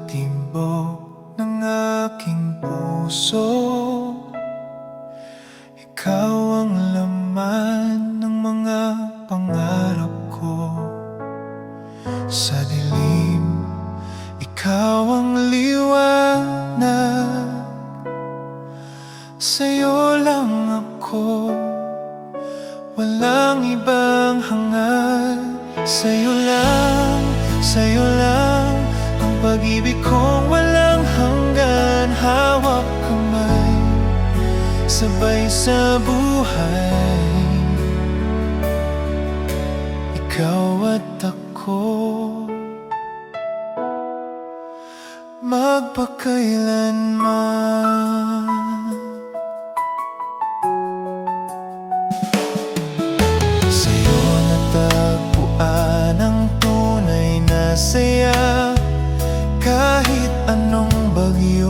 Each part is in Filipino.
timbok ng aking puso. Ikaw ang laman ng mga pangarap ko. Sa dilim, ikaw ang liwanag. Sa'yo lang ako, walang ibang hangad. Sa'yo lang ang pag-ibig kong walang hanggan. Hawak kamay, sabay sa buhay, ikaw at ako, magpakailanman. Sa'yo natagpuan ang tunay na saya. Kahit anong bagyo,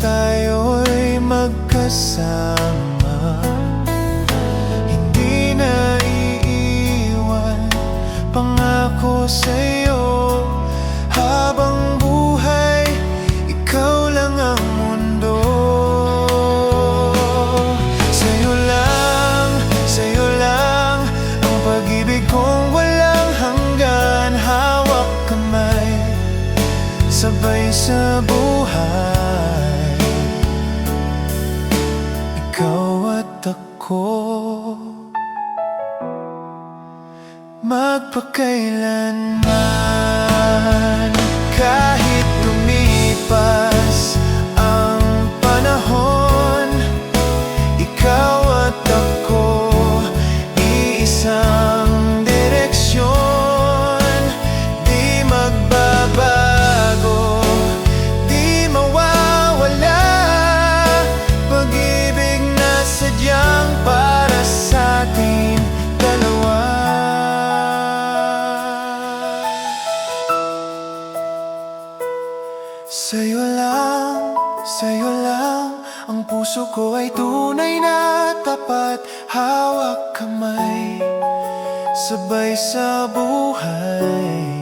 tayo'y magkasama. Hindi na iiwan, pangako sa'yo. Habang buhay, ikaw lang ang mundo. Sa'yo lang ang pag-ibig kong walang hanggan. Hawak kamay, sabay sa buhay, ikaw at ako, magpakailanman. Kahit lumipas ang panahon, ikaw at ako, iisang direksyon. Di magbabago, di mawawala, pag-ibig na sadyang para sa ating dalawa. Sa'yo lang, ang puso ko ay tunay na tapat. Hawak kamay, sabay sa buhay,